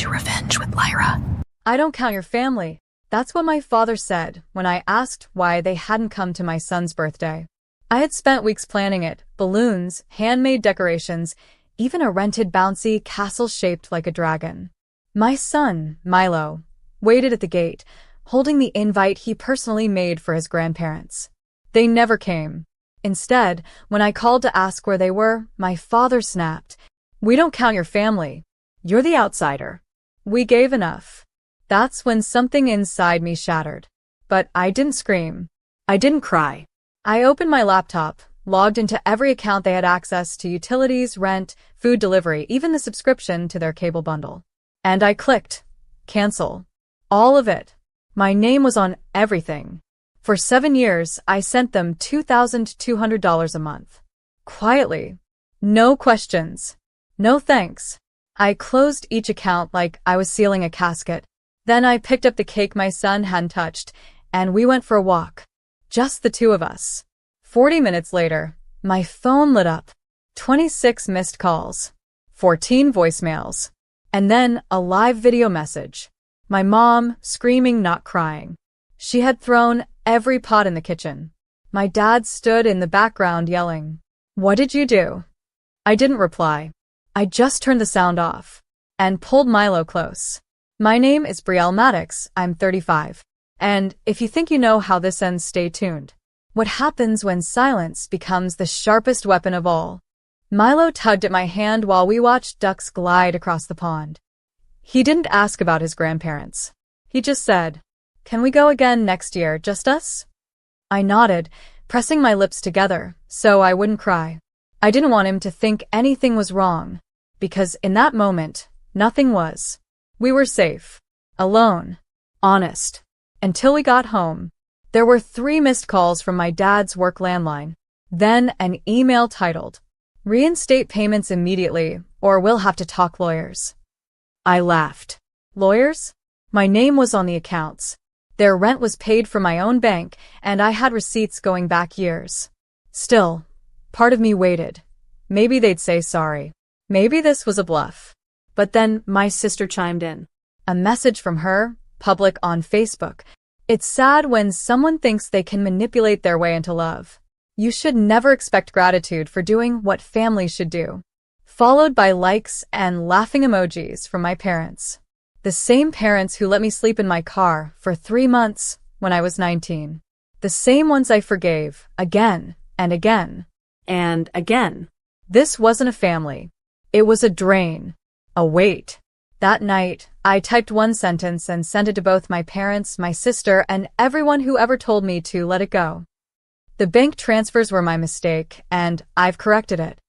to revenge with Lyra. I don't count your family. That's what my father said when I asked why they hadn't come to my son's birthday. I had spent weeks planning it, balloons, handmade decorations, even a rented bouncy castle shaped like a dragon. My son, Milo, waited at the gate, holding the invite he personally made for his grandparents. They never came. Instead, when I called to ask where they were, my father snapped, "We don't count your family. You're the outsider." We gave enough. That's when something inside me shattered. But I didn't scream. I didn't cry. I opened my laptop, logged into every account they had access to: utilities, rent, food delivery, even the subscription to their cable bundle. And I clicked cancel. All of it. My name was on everything. For 7 years, I sent them $2,200 a month. Quietly. No questions. No thanks. I closed each account like I was sealing a casket. Then I picked up the cake my son hadn't touched, and we went for a walk. Just the two of us. 40 minutes later, my phone lit up. 26 missed calls. 14 voicemails. And then a live video message. My mom, screaming, not crying. She had thrown every pot in the kitchen. My dad stood in the background yelling, "What did you do?" I didn't reply. I just turned the sound off and pulled Milo close. My name is Brielle Maddox. I'm 35. And if you think you know how this ends, stay tuned. What happens when silence becomes the sharpest weapon of all? Milo tugged at my hand while we watched ducks glide across the pond. He didn't ask about his grandparents. He just said, "Can we go again next year, just us?" I nodded, pressing my lips together so I wouldn't cry. I didn't want him to think anything was wrong, because in that moment, nothing was. We were safe, alone, honest. Until we got home. There were 3 missed calls from my dad's work landline, then an email titled, "Reinstate payments immediately, or we'll have to talk lawyers." I laughed. Lawyers? My name was on the accounts. Their rent was paid from my own bank, and I had receipts going back years. Still, part of me waited. Maybe they'd say sorry. Maybe this was a bluff. But then my sister chimed in. A message from her, public on Facebook. It's sad when someone thinks they can manipulate their way into love. You should never expect gratitude for doing what family should do. Followed by likes and laughing emojis from my parents. The same parents who let me sleep in my car for 3 months when I was 19. The same ones I forgave again and again and again. This wasn't a family. It was a drain. A weight. That night, I typed one sentence and sent it to both my parents, my sister, and everyone who ever told me to let it go. The bank transfers were my mistake, and I've corrected it.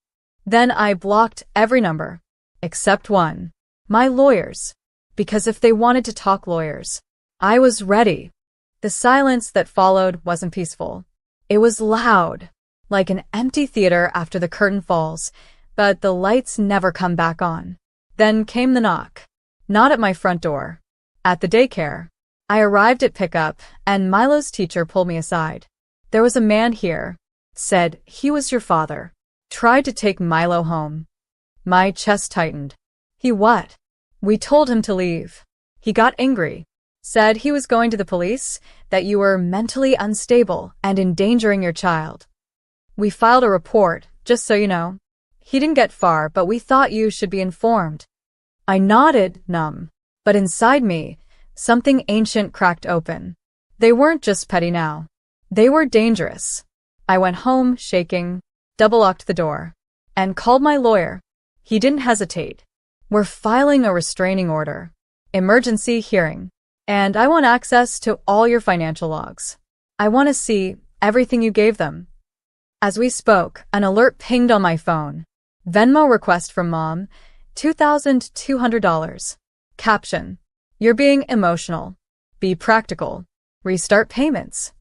Then I blocked every number, except one. My lawyers. Because if they wanted to talk lawyers, I was ready. The silence that followed wasn't peaceful. It was loud, like an empty theater after the curtain falls, but the lights never come back on. Then came the knock. Not at my front door. At the daycare. I arrived at pickup, and Milo's teacher pulled me aside. "There was a man here," said. "He was your father. Tried to take Milo home." My chest tightened. "He what?" "We told him to leave. He got angry. Said he was going to the police, that you were mentally unstable and endangering your child. We filed a report, just so you know. He didn't get far, but we thought you should be informed." I nodded, numb. But inside me, something ancient cracked open. They weren't just petty now. They were dangerous. I went home, shaking, double-locked the door, and called my lawyer. He didn't hesitate. "We're filing a restraining order. Emergency hearing. And I want access to all your financial logs. I want to see everything you gave them." As we spoke, an alert pinged on my phone. Venmo request from mom, $2,200. Caption: "You're being emotional. Be practical. Restart payments."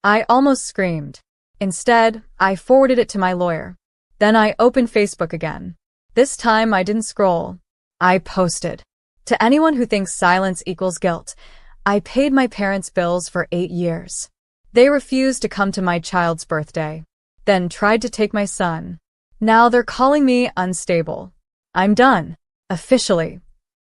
I almost screamed. Instead, I forwarded it to my lawyer. Then I opened Facebook again. This time I didn't scroll. I posted. To anyone who thinks silence equals guilt, I paid my parents' bills for 8 years. They refused to come to my child's birthday. Then tried to take my son. Now they're calling me unstable. I'm done. Officially.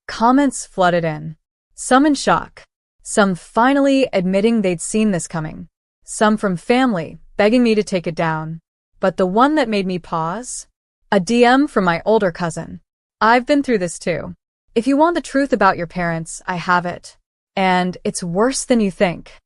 Comments flooded in. Some in shock. Some finally admitting they'd seen this coming. Some from family, begging me to take it down. But the one that made me pause? A DM from my older cousin. I've been through this too. If you want the truth about your parents, I have it. And it's worse than you think.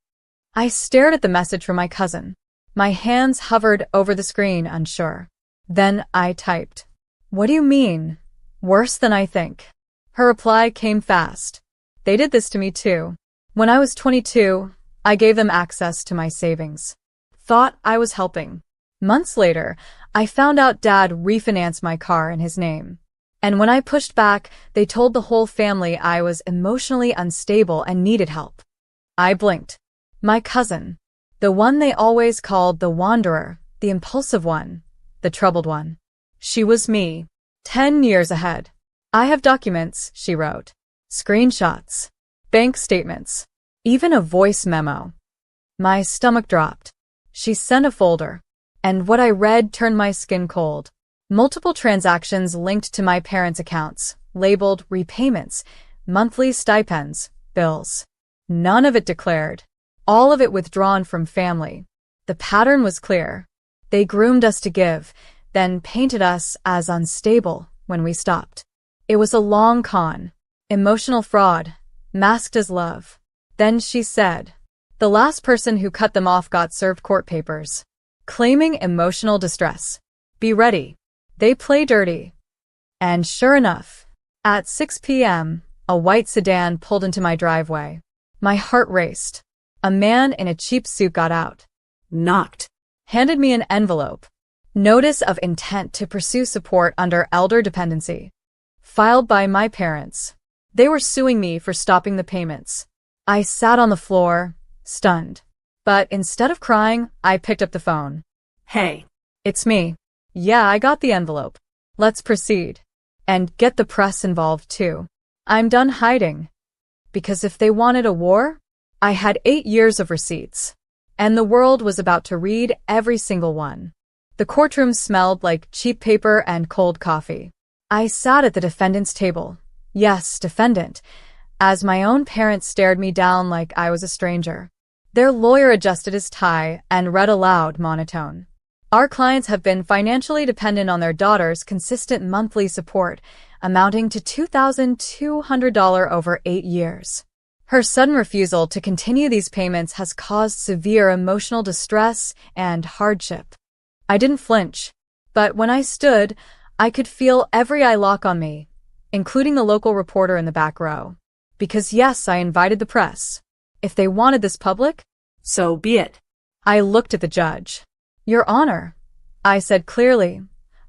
I stared at the message from my cousin. My hands hovered over the screen, unsure. Then I typed, "What do you mean? Worse than I think?" Her reply came fast. "They did this to me too. When I was 22, I gave them access to my savings. Thought I was helping. Months later, I found out Dad refinanced my car in his name. And when I pushed back, they told the whole family I was emotionally unstable and needed help." I blinked. My cousin. The one they always called the wanderer, the impulsive one, the troubled one. She was me. 10 years ahead. "I have documents," she wrote. Screenshots. Bank statements. Even a voice memo. My stomach dropped. She sent a folder. And what I read turned my skin cold. Multiple transactions linked to my parents' accounts, labeled repayments, monthly stipends, bills. None of it declared. All of it withdrawn from family. The pattern was clear. They groomed us to give, then painted us as unstable when we stopped. It was a long con. Emotional fraud, masked as love. Then she said, "The last person who cut them off got served court papers, claiming emotional distress. Be ready. They play dirty." And sure enough, at 6 p.m., a white sedan pulled into my driveway. My heart raced. A man in a cheap suit got out, knocked, handed me an envelope. Notice of intent to pursue support under elder dependency. Filed by my parents. They were suing me for stopping the payments. I sat on the floor, stunned. But instead of crying, I picked up the phone. "Hey, it's me. Yeah, I got the envelope. Let's proceed. And get the press involved too. I'm done hiding." Because if they wanted a war, I had 8 years of receipts. And the world was about to read every single one. The courtroom smelled like cheap paper and cold coffee. I sat at the defendant's table. Yes, defendant. As my own parents stared me down like I was a stranger. Their lawyer adjusted his tie and read aloud, monotone. "Our clients have been financially dependent on their daughter's consistent monthly support, amounting to $2,200 over 8 years. Her sudden refusal to continue these payments has caused severe emotional distress and hardship." I didn't flinch, but when I stood, I could feel every eye lock on me, including the local reporter in the back row. Because yes, I invited the press. If they wanted this public, so be it. I looked at the judge. "Your Honor," I said clearly,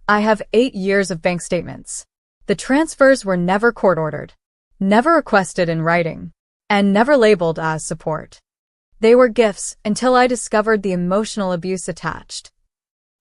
"I have 8 years of bank statements. The transfers were never court-ordered, never requested in writing, and never labeled as support. They were gifts until I discovered the emotional abuse attached."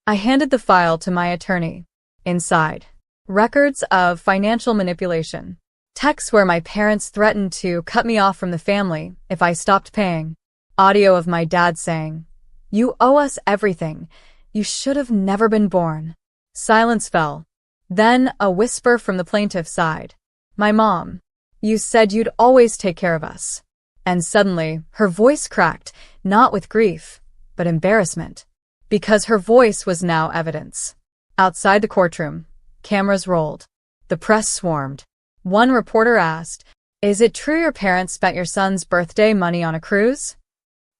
I handed the file to my attorney. Inside, records of financial manipulation. Texts where my parents threatened to cut me off from the family if I stopped paying. Audio of my dad saying, "You owe us everything. You should have never been born." Silence fell. Then a whisper from the plaintiff's side. "My mom. You said you'd always take care of us." And suddenly, her voice cracked, not with grief, but embarrassment. Because her voice was now evidence. Outside the courtroom, cameras rolled. The press swarmed. One reporter asked, "Is it true your parents spent your son's birthday money on a cruise?"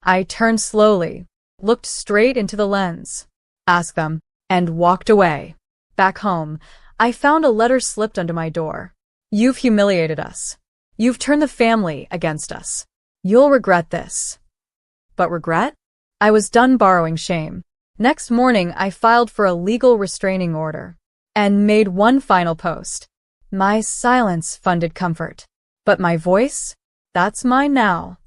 I turned slowly, looked straight into the lens, asked them, and walked away. Back home, I found a letter slipped under my door. "You've humiliated us. You've turned the family against us. You'll regret this." But regret? I was done borrowing shame. Next morning, I filed for a legal restraining order and made one final post. My silence funded comfort. But my voice? That's mine now.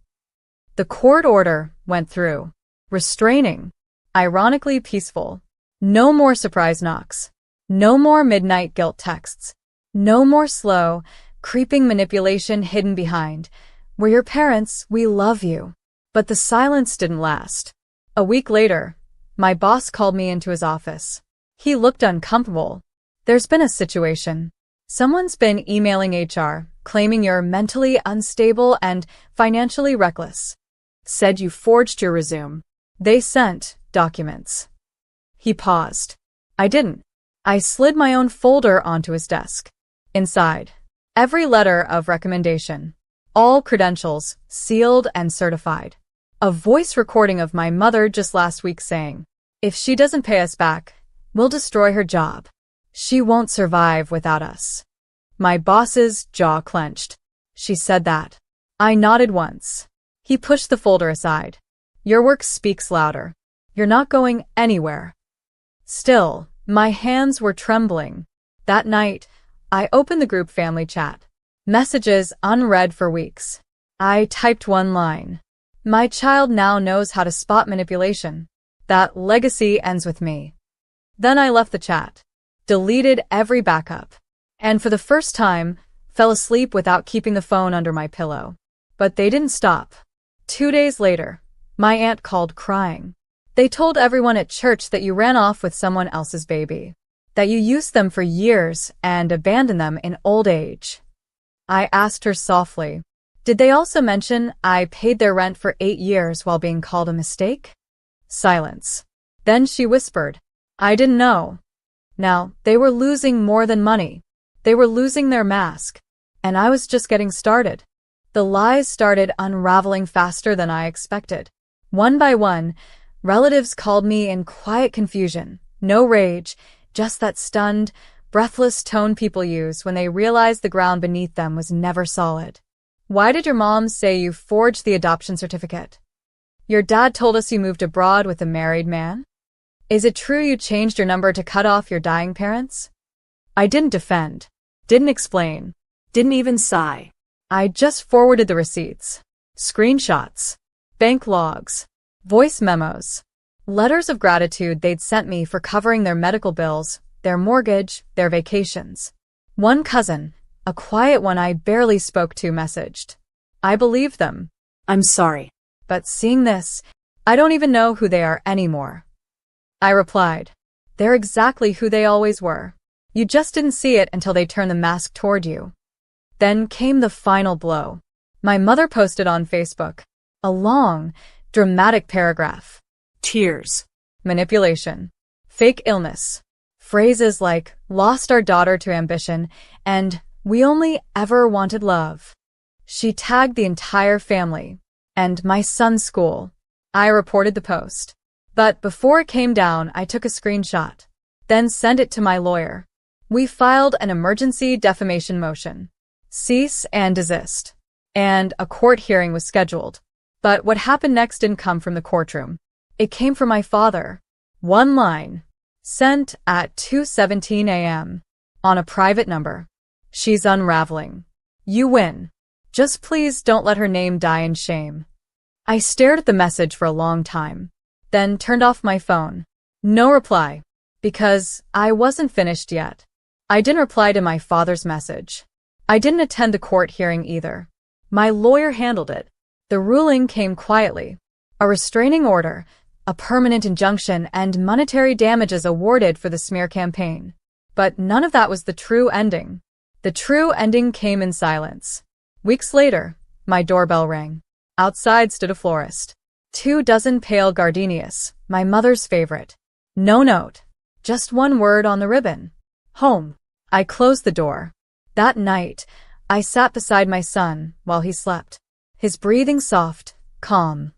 The court order went through. Restraining. Ironically peaceful. No more surprise knocks. No more midnight guilt texts. No more slow, creeping manipulation hidden behind. "We're your parents, we love you." But the silence didn't last. A week later, my boss called me into his office. He looked uncomfortable. "There's been a situation. Someone's been emailing HR, claiming you're mentally unstable and financially reckless. Said you forged your resume. They sent documents. He paused. I didn't. I slid my own folder onto his desk. Inside, every letter of recommendation. All credentials, sealed and certified. A voice recording of my mother just last week saying, if she doesn't pay us back, we'll destroy her job. She won't survive without us. My boss's jaw clenched. She said that. I nodded once. He pushed the folder aside. Your work speaks louder. You're not going anywhere. Still, my hands were trembling. That night, I opened the group family chat. Messages unread for weeks. I typed one line. My child now knows how to spot manipulation. That legacy ends with me. Then I left the chat, deleted every backup, and for the first time, fell asleep without keeping the phone under my pillow. But they didn't stop. 2 days later, my aunt called crying. They told everyone at church that you ran off with someone else's baby, that you used them for years and abandoned them in old age. I asked her softly, did they also mention I paid their rent for 8 years while being called a mistake? Silence. Then she whispered, I didn't know. Now, they were losing more than money. They were losing their mask. And I was just getting started. The lies started unraveling faster than I expected. One by one, relatives called me in quiet confusion. No rage, just that stunned, breathless tone people use when they realize the ground beneath them was never solid. Why did your mom say you forged the adoption certificate? Your dad told us you moved abroad with a married man? Is it true you changed your number to cut off your dying parents? I didn't defend, didn't explain, didn't even sigh. I just forwarded the receipts, screenshots, bank logs, voice memos, letters of gratitude they'd sent me for covering their medical bills, their mortgage, their vacations. One cousin, a quiet one I barely spoke to, messaged. I believed them. I'm sorry. But seeing this, I don't even know who they are anymore. I replied, they're exactly who they always were. You just didn't see it until they turned the mask toward you. Then came the final blow. My mother posted on Facebook a long, dramatic paragraph. Tears. Manipulation. Fake illness. Phrases like, lost our daughter to ambition, and we only ever wanted love. She tagged the entire family, and my son's school. I reported the post. But before it came down, I took a screenshot, then sent it to my lawyer. We filed an emergency defamation motion. Cease and desist. And a court hearing was scheduled. But what happened next didn't come from the courtroom. It came from my father. One line. Sent at 2:17 a.m. on a private number. She's unraveling. You win. Just please don't let her name die in shame. I stared at the message for a long time, then turned off my phone. No reply. Because I wasn't finished yet. I didn't reply to my father's message. I didn't attend the court hearing either. My lawyer handled it. The ruling came quietly. A restraining order, a permanent injunction, and monetary damages awarded for the smear campaign. But none of that was the true ending. The true ending came in silence. Weeks later, my doorbell rang. Outside stood a florist. 2 dozen pale gardenias, my mother's favorite. No note. Just one word on the ribbon. Home. I closed the door. That night, I sat beside my son while he slept. His breathing soft, calm,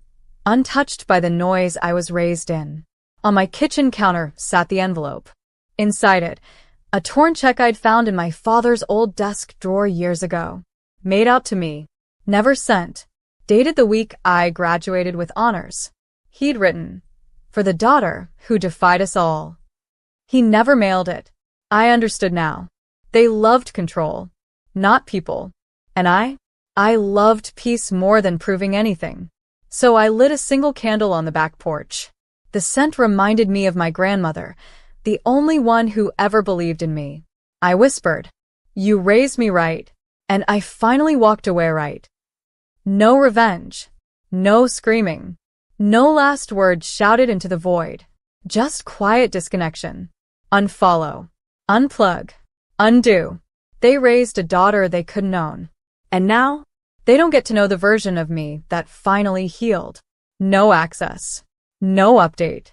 untouched by the noise I was raised in. On my kitchen counter sat the envelope. Inside it, a torn check I'd found in my father's old desk drawer years ago. Made out to me. Never sent. Dated the week I graduated with honors. He'd written, for the daughter who defied us all. He never mailed it. I understood now. They loved control, not people. And I loved peace more than proving anything. So I lit a single candle on the back porch. The scent reminded me of my grandmother, the only one who ever believed in me. I whispered, you raised me right, and I finally walked away right. No revenge, no screaming, no last word shouted into the void, just quiet disconnection. Unfollow, unplug, undo. They raised a daughter they couldn't own. And now, they don't get to know the version of me that finally healed. No access. No update.